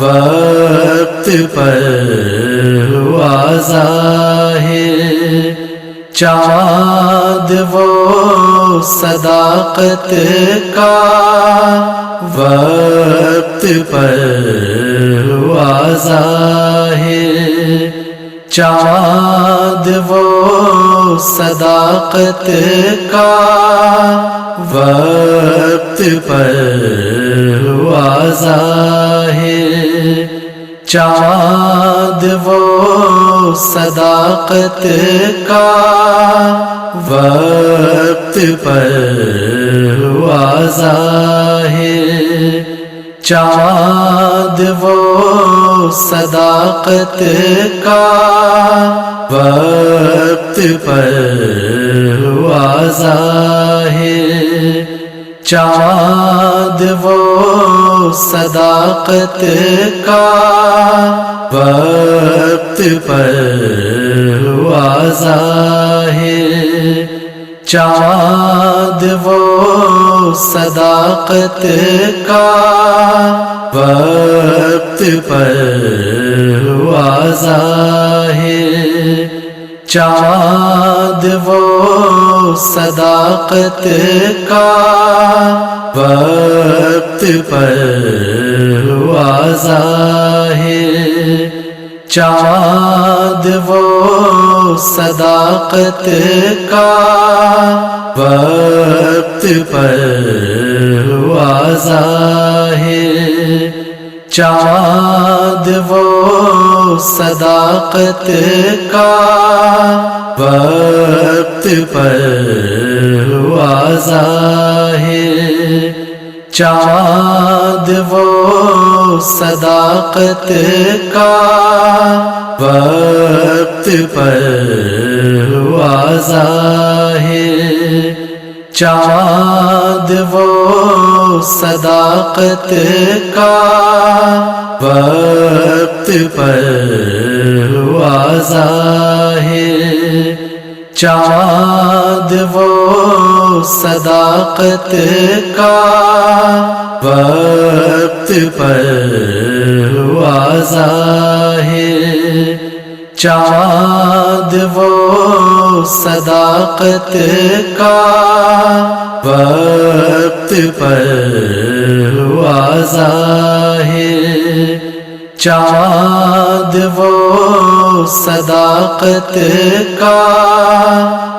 وقت پر ہوا ظاہر چاند وہ صداقت کا، وقت پر ہوا ظاہر چاند وہ صداقت کا، وقت پر ہوا ظاہر چاند وہ صداقت کا، وقت پر ہوا ظاہر چاند وہ صداقت کا، وقت پر ہوا ظاہر چاند وہ صداقت کا، وقت پر ہوا ظاہر چاند وہ صداقت کا، وقت پر ہوا ظاہر چاند وہ صداقت کا، وقت پر ہوا ظاہر چاند وہ صداقت کا، وقت پر ہوا ظاہر چاند وہ صداقت کا، وقت پر ہوا ظاہر چاند وہ صداقت کا، وقت پر ہوا ظاہر چاند وہ صداقت کا، وقت پر ہوا ظاہر چاند وہ صداقت کا، وقت پر ہوا ظاہر چاند وہ صداقت کا، وقت پر ہوا ظاہر چاند وہ صداقت کا۔